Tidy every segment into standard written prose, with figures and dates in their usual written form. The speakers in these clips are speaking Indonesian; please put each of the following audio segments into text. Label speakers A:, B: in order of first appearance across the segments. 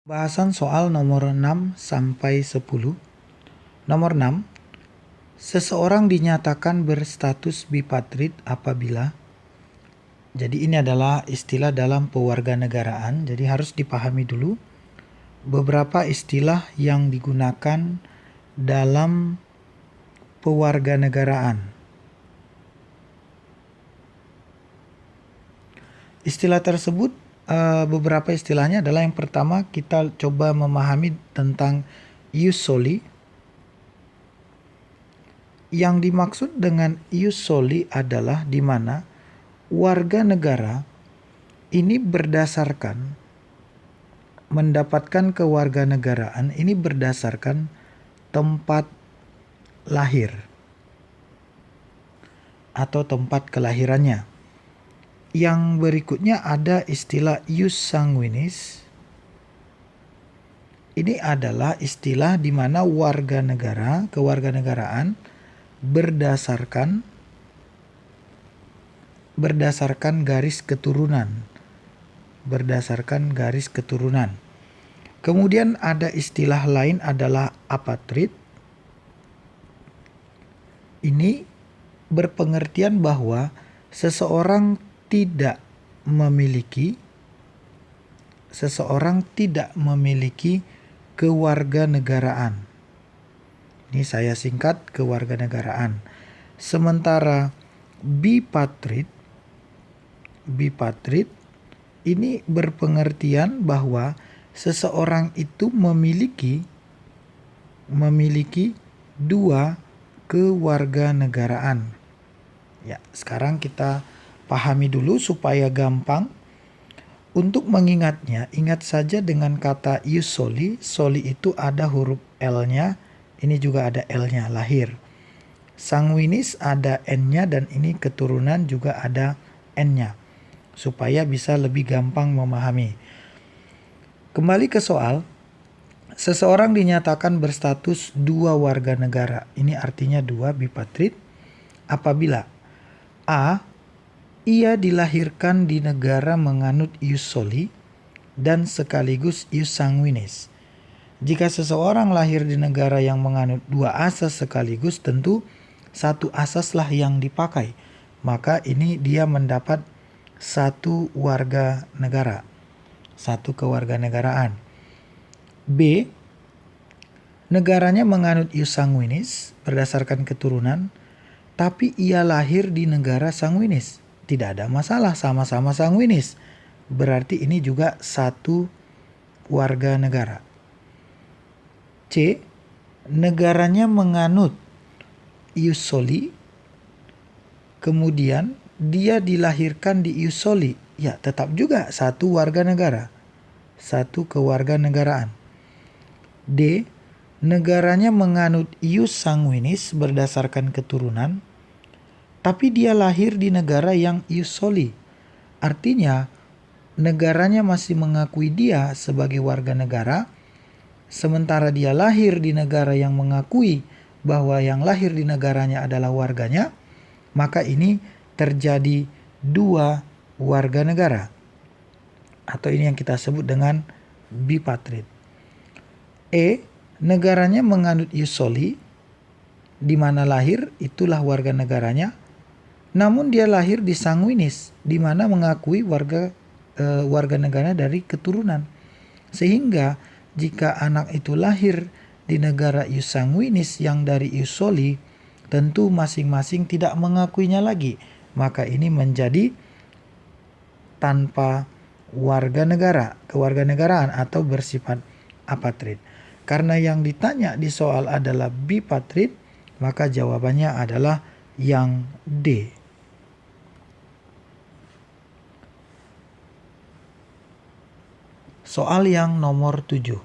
A: Bahasan soal nomor 6 sampai 10. Nomor 6. Seseorang dinyatakan berstatus bipatrid apabila. Jadi ini adalah istilah dalam pewarganegaraan. Jadi harus dipahami dulu beberapa istilah yang digunakan dalam pewarganegaraan. Istilah tersebut beberapa istilahnya adalah, yang pertama kita coba memahami tentang ius soli. Yang dimaksud dengan ius soli adalah di mana warga negara ini mendapatkan kewarganegaraan ini berdasarkan tempat lahir atau tempat kelahirannya. Yang berikutnya ada istilah ius sanguinis. Ini adalah istilah di mana warga negara, kewarganegaraan berdasarkan garis keturunan. Kemudian ada istilah lain adalah apatrid. Ini berpengertian bahwa seseorang tidak memiliki kewarganegaraan. Ini saya singkat, kewarganegaraan. Sementara bipatrid ini berpengertian bahwa seseorang itu memiliki dua kewarganegaraan. Ya, sekarang kita pahami dulu supaya gampang. Untuk mengingatnya, ingat saja dengan kata ius soli. Soli itu ada huruf L-nya, ini juga ada L-nya, lahir. Sanguinis ada N-nya dan ini keturunan juga ada N-nya. Supaya bisa lebih gampang memahami. Kembali ke soal. Seseorang dinyatakan berstatus dua warga negara. Ini artinya dua, bipatrid. Apabila A. Ia dilahirkan di negara menganut ius soli dan sekaligus ius sanguinis. Jika seseorang lahir di negara yang menganut dua asas sekaligus, tentu satu asaslah yang dipakai. Maka ini dia mendapat satu warga negara, satu kewarganegaraan. B. Negaranya menganut ius sanguinis berdasarkan keturunan, tapi ia lahir di negara sanguinis. Tidak ada masalah, sama-sama sanguinis. Berarti ini juga satu warga negara. C. Negaranya menganut ius soli, kemudian dia dilahirkan di ius soli. Ya, tetap juga satu warga negara, satu kewarganegaraan. D. Negaranya menganut ius sanguinis berdasarkan keturunan, tapi dia lahir di negara yang ius soli. Artinya, negaranya masih mengakui dia sebagai warga negara, sementara dia lahir di negara yang mengakui bahwa yang lahir di negaranya adalah warganya, maka ini terjadi dua warga negara. Atau ini yang kita sebut dengan bipatrid. E. Negaranya menganut ius soli, di mana lahir itulah warga negaranya. Namun dia lahir di sanguinis, di mana mengakui warga negara dari keturunan. Sehingga jika anak itu lahir di negara ius sanguinis yang dari ius soli, tentu masing-masing tidak mengakuinya lagi. Maka ini menjadi tanpa warga negara, kewarganegaraan atau bersifat apatrid. Karena yang ditanya di soal adalah bipatrid, maka jawabannya adalah yang D. Soal yang nomor 7.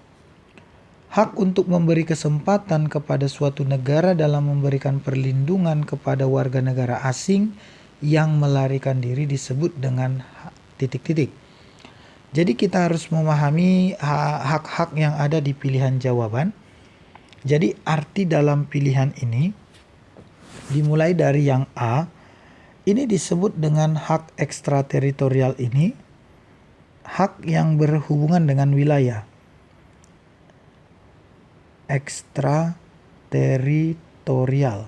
A: Hak untuk memberi kesempatan kepada suatu negara dalam memberikan perlindungan kepada warga negara asing yang melarikan diri disebut dengan titik-titik. Jadi kita harus memahami hak-hak yang ada di pilihan jawaban. Jadi arti dalam pilihan ini dimulai dari yang A. Ini disebut dengan hak ekstrateritorial ini hak yang berhubungan dengan wilayah. ekstrateritorial.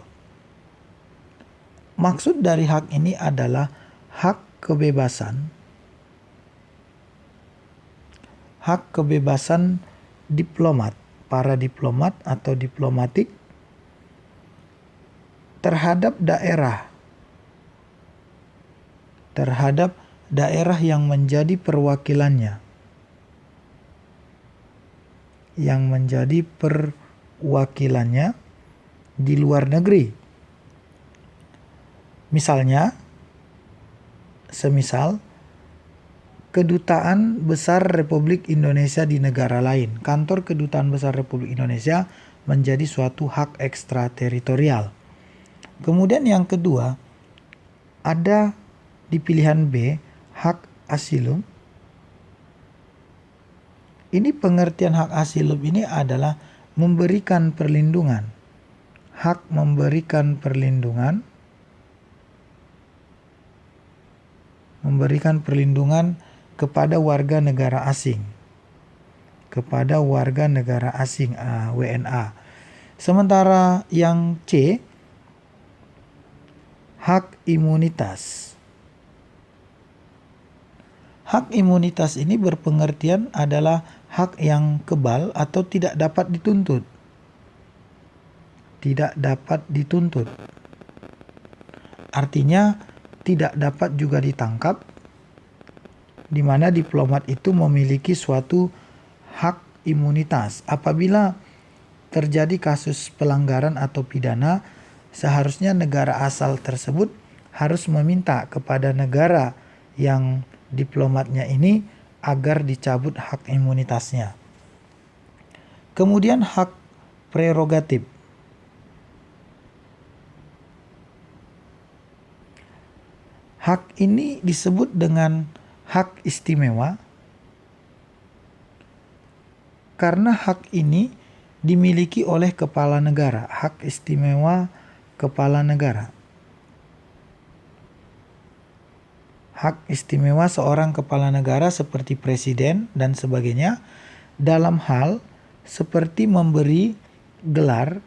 A: Maksud dari hak ini adalah hak kebebasan diplomat, para diplomat atau diplomatik terhadap daerah yang menjadi perwakilannya, di luar negeri. Misalnya, semisal Kedutaan Besar Republik Indonesia di negara lain. Kantor Kedutaan Besar Republik Indonesia menjadi suatu hak ekstrateritorial. Kemudian yang kedua, ada di pilihan B, hak asilum. Ini pengertian hak asilum ini adalah memberikan perlindungan. Hak memberikan perlindungan kepada warga negara asing. WNA. Sementara yang C, hak imunitas. Hak imunitas ini berpengertian adalah hak yang kebal atau tidak dapat dituntut. Artinya tidak dapat juga ditangkap, di mana diplomat itu memiliki suatu hak imunitas. Apabila terjadi kasus pelanggaran atau pidana, seharusnya negara asal tersebut harus meminta kepada negara yang diplomatnya ini agar dicabut hak imunitasnya. Kemudian hak prerogatif. Hak ini disebut dengan hak istimewa karena hak ini dimiliki oleh kepala negara. Hak istimewa kepala negara. Hak istimewa seorang kepala negara seperti presiden dan sebagainya dalam hal seperti memberi gelar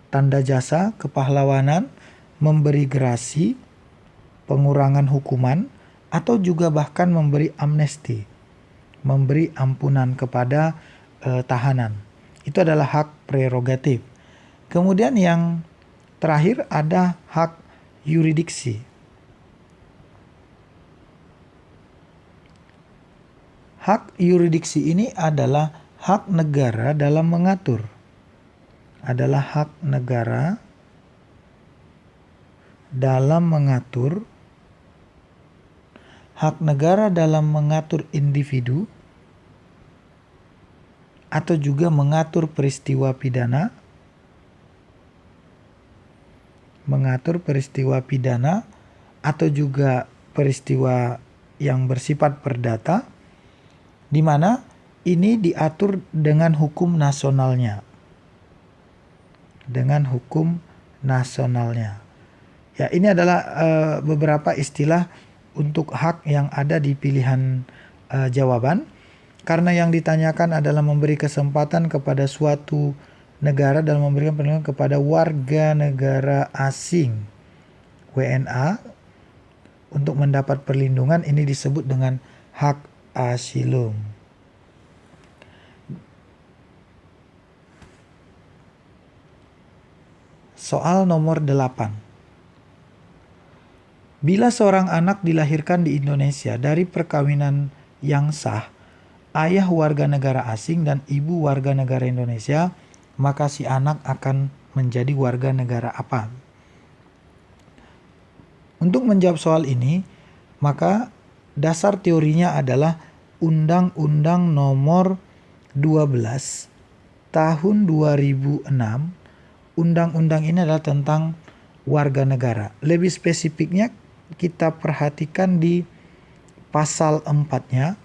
A: tanda jasa kepahlawanan, memberi gerasi, pengurangan hukuman, atau juga bahkan memberi amnesti, memberi ampunan kepada tahanan. Itu adalah hak prerogatif. Kemudian yang terakhir ada hak yuridiksi. Hak yuridiksi ini adalah hak negara dalam mengatur. Hak negara dalam mengatur individu atau juga mengatur peristiwa pidana, atau juga peristiwa yang bersifat perdata, di mana ini diatur dengan hukum nasionalnya. Ya, ini adalah beberapa istilah untuk hak yang ada di pilihan jawaban. Karena yang ditanyakan adalah memberi kesempatan kepada suatu negara dalam memberikan perlindungan kepada warga negara asing WNA untuk mendapat perlindungan, ini disebut dengan hak asilum. Soal nomor 8. Bila seorang anak dilahirkan di Indonesia dari perkawinan yang sah, ayah warga negara asing dan ibu warga negara Indonesia, maka si anak akan menjadi warga negara apa? Untuk menjawab soal ini, maka dasar teorinya adalah Undang-Undang Nomor 12 Tahun 2006. Undang-undang ini adalah tentang warga negara. Lebih spesifiknya kita perhatikan di pasal 4-nya,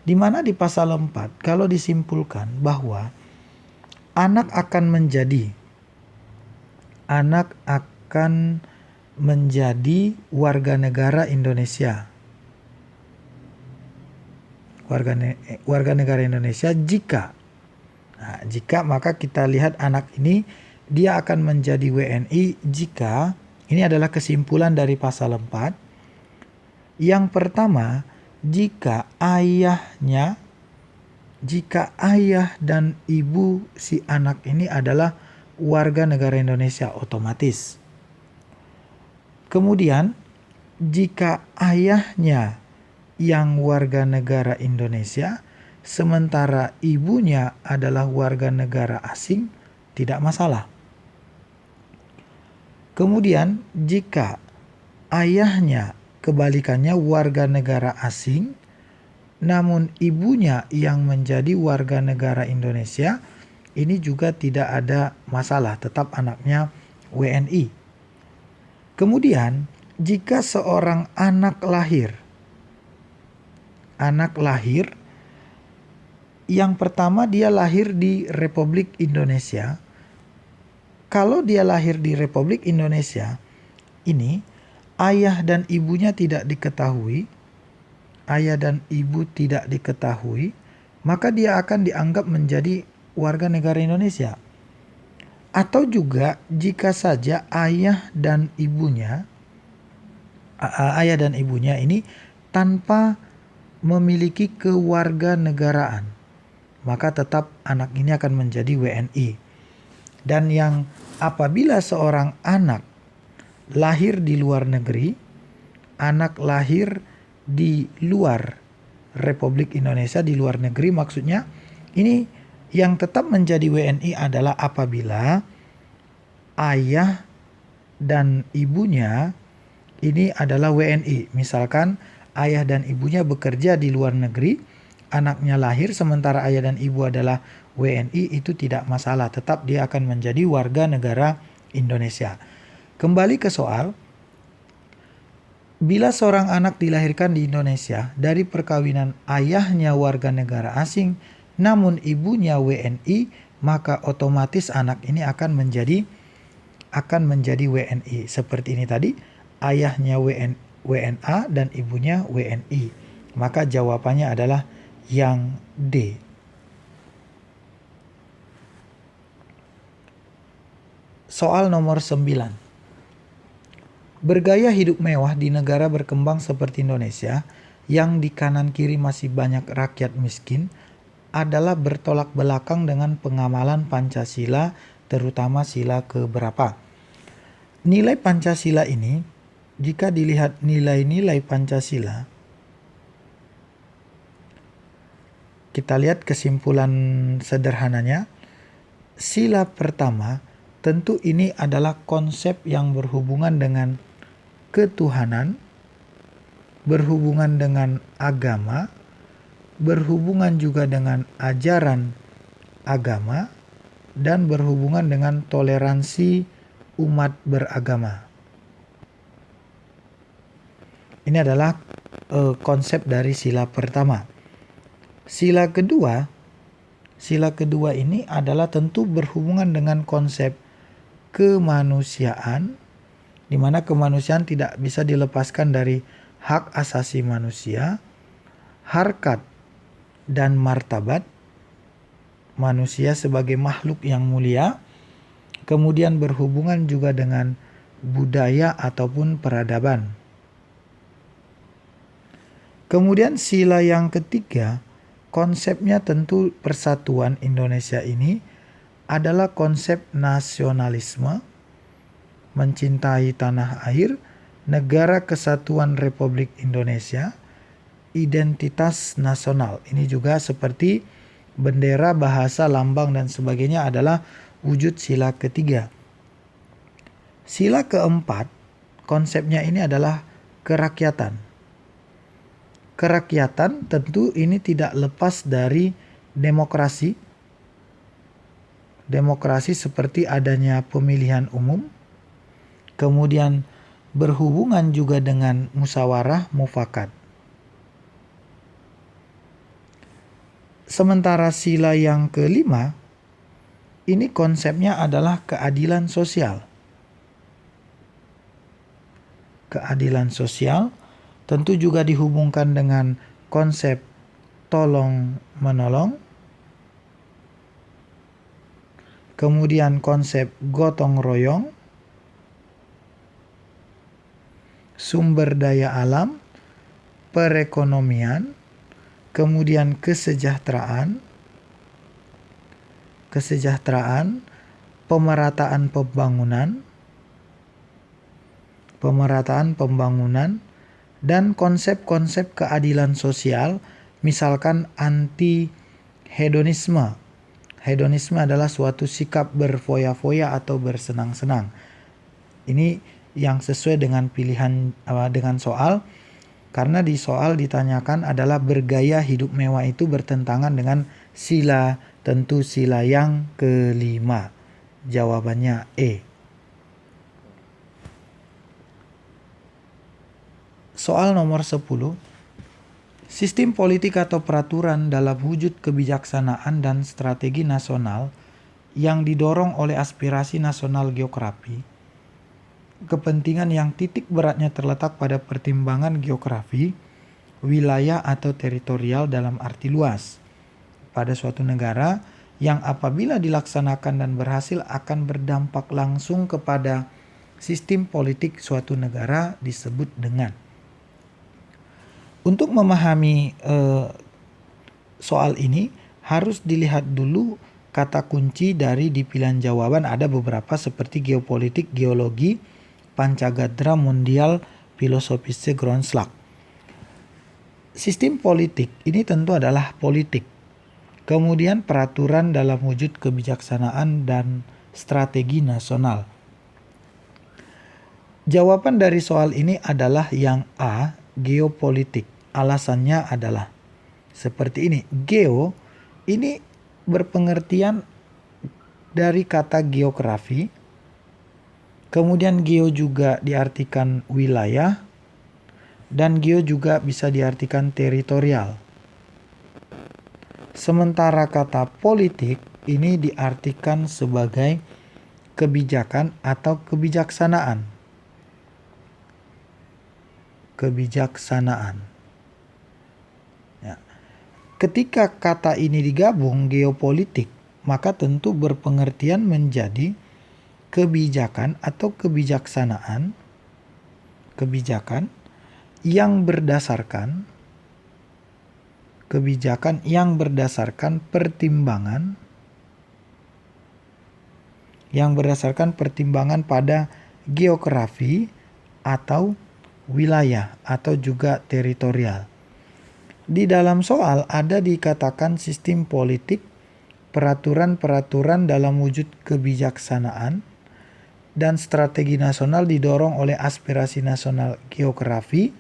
A: di mana di pasal 4 kalau disimpulkan bahwa anak akan menjadi warga negara Indonesia. warga negara Indonesia jika. Nah, jika maka kita lihat anak ini dia akan menjadi WNI jika, ini adalah kesimpulan dari pasal 4. Yang pertama, jika ayah dan ibu si anak ini adalah warga negara Indonesia otomatis. Kemudian, jika ayahnya yang warga negara Indonesia, sementara ibunya adalah warga negara asing, tidak masalah. Kemudian, jika ayahnya kebalikannya warga negara asing, namun ibunya yang menjadi warga negara Indonesia, ini juga tidak ada masalah, tetap anaknya WNI. Kemudian, jika seorang anak lahir, yang pertama dia lahir di Republik Indonesia. Kalau dia lahir di Republik Indonesia, ini ayah dan ibunya tidak diketahui, maka dia akan dianggap menjadi warga negara Indonesia. Atau juga jika saja ayah dan ibunya ini tanpa memiliki kewarganegaraan, maka tetap anak ini akan menjadi WNI. Dan yang apabila seorang anak lahir di luar negeri, anak lahir di luar Republik Indonesia, di luar negeri maksudnya, ini yang tetap menjadi WNI adalah apabila ayah dan ibunya ini adalah WNI. Misalkan ayah dan ibunya bekerja di luar negeri, anaknya lahir sementara ayah dan ibu adalah WNI, itu tidak masalah, tetap dia akan menjadi warga negara Indonesia. Kembali ke soal, bila seorang anak dilahirkan di Indonesia dari perkawinan ayahnya warga negara asing, namun ibunya WNI, maka otomatis anak ini akan menjadi WNI. Seperti ini tadi, ayahnya WNA dan ibunya WNI. Maka jawabannya adalah yang D. Soal nomor 9. Bergaya hidup mewah di negara berkembang seperti Indonesia, yang di kanan kiri masih banyak rakyat miskin, adalah bertolak belakang dengan pengamalan Pancasila, terutama sila keberapa? Nilai Pancasila ini, jika dilihat nilai-nilai Pancasila, kita lihat kesimpulan sederhananya. Sila pertama, tentu ini adalah konsep yang berhubungan dengan ketuhanan, berhubungan dengan agama, berhubungan juga dengan ajaran agama, dan berhubungan dengan toleransi umat beragama. Ini adalah konsep dari sila pertama. Sila kedua ini adalah tentu berhubungan dengan konsep kemanusiaan, di mana kemanusiaan tidak bisa dilepaskan dari hak asasi manusia, harkat dan martabat manusia sebagai makhluk yang mulia, kemudian berhubungan juga dengan budaya ataupun peradaban. Kemudian sila yang ketiga, konsepnya tentu persatuan Indonesia ini adalah konsep nasionalisme, mencintai tanah air, negara kesatuan Republik Indonesia, identitas nasional. Ini juga seperti bendera, bahasa, lambang, dan sebagainya adalah wujud sila ketiga. Sila keempat, konsepnya ini adalah kerakyatan. Kerakyatan tentu ini tidak lepas dari demokrasi. Demokrasi seperti adanya pemilihan umum, kemudian berhubungan juga dengan musyawarah mufakat. Sementara sila yang kelima, ini konsepnya adalah keadilan sosial. Keadilan sosial tentu juga dihubungkan dengan konsep tolong menolong, kemudian konsep gotong royong, sumber daya alam, perekonomian, kemudian kesejahteraan, pemerataan pembangunan, dan konsep-konsep keadilan sosial, misalkan anti-hedonisme. Hedonisme adalah suatu sikap berfoya-foya atau bersenang-senang. Ini yang sesuai dengan pilihan dengan soal, karena di soal ditanyakan adalah bergaya hidup mewah itu bertentangan dengan sila, tentu sila yang kelima. Jawabannya E. Soal nomor 10. Sistem politik atau peraturan dalam wujud kebijaksanaan dan strategi nasional yang didorong oleh aspirasi nasional geografi, kepentingan yang titik beratnya terletak pada pertimbangan geografi, wilayah atau teritorial dalam arti luas, pada suatu negara yang apabila dilaksanakan dan berhasil akan berdampak langsung kepada sistem politik suatu negara disebut dengan. Untuk memahami soal ini harus dilihat dulu kata kunci dari di pilihan jawaban. Ada beberapa seperti geopolitik, geologi, Pancagadra, mondial, filosofische Grundslag. Sistem politik ini tentu adalah politik. Kemudian peraturan dalam wujud kebijaksanaan dan strategi nasional. Jawaban dari soal ini adalah yang A, geopolitik. Alasannya adalah seperti ini. Geo ini berpengertian dari kata geografi. Kemudian geo juga diartikan wilayah, dan geo juga bisa diartikan teritorial. Sementara kata politik ini diartikan sebagai kebijakan atau kebijaksanaan. Ya. Ketika kata ini digabung, geopolitik, maka tentu berpengertian menjadi kebijakan atau kebijaksanaan, kebijakan yang berdasarkan pertimbangan pada geografi atau wilayah atau juga teritorial. Di dalam soal ada dikatakan sistem politik, peraturan-peraturan dalam wujud kebijaksanaan, dan strategi nasional didorong oleh aspirasi nasional geografi,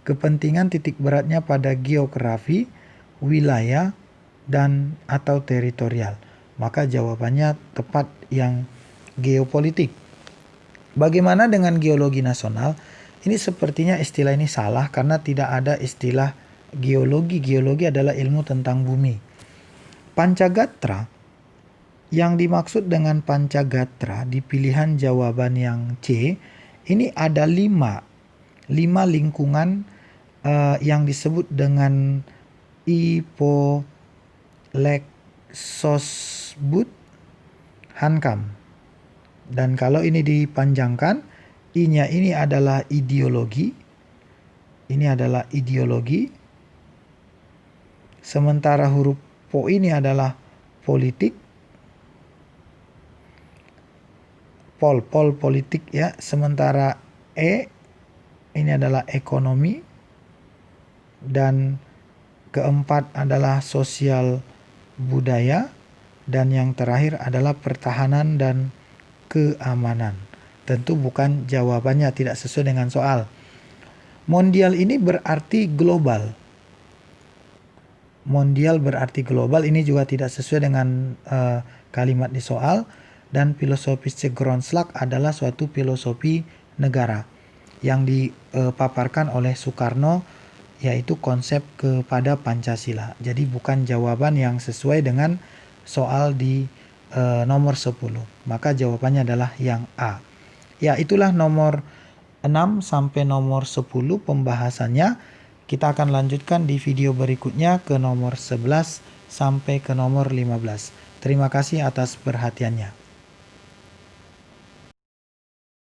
A: kepentingan titik beratnya pada geografi, wilayah, dan atau teritorial. Maka jawabannya tepat yang geopolitik. Bagaimana dengan geologi nasional? Ini sepertinya istilah ini salah karena tidak ada istilah geologi. Geologi adalah ilmu tentang bumi. Pancagatra, yang dimaksud dengan Pancagatra di pilihan jawaban yang C, ini ada 5 lingkungan yang disebut dengan Ipolexosbud Hankam. Dan kalau ini dipanjangkan, I-nya ini adalah ideologi. Ini adalah ideologi. Sementara huruf Po ini adalah politik. Pol politik ya. Sementara E ini adalah ekonomi. Dan keempat adalah sosial budaya. Dan yang terakhir adalah pertahanan dan keamanan. Tentu bukan jawabannya, tidak sesuai dengan soal. Mondial ini berarti global. Mondial berarti global, ini juga tidak sesuai dengan kalimat di soal. Dan filosofische Grundslag adalah suatu filosofi negara yang dipaparkan oleh Soekarno, yaitu konsep kepada Pancasila. Jadi bukan jawaban yang sesuai dengan soal di nomor 10. Maka jawabannya adalah yang A. Ya, itulah nomor 6 sampai nomor 10 pembahasannya. Kita akan lanjutkan di video berikutnya ke nomor 11 sampai ke nomor 15. Terima kasih atas perhatiannya.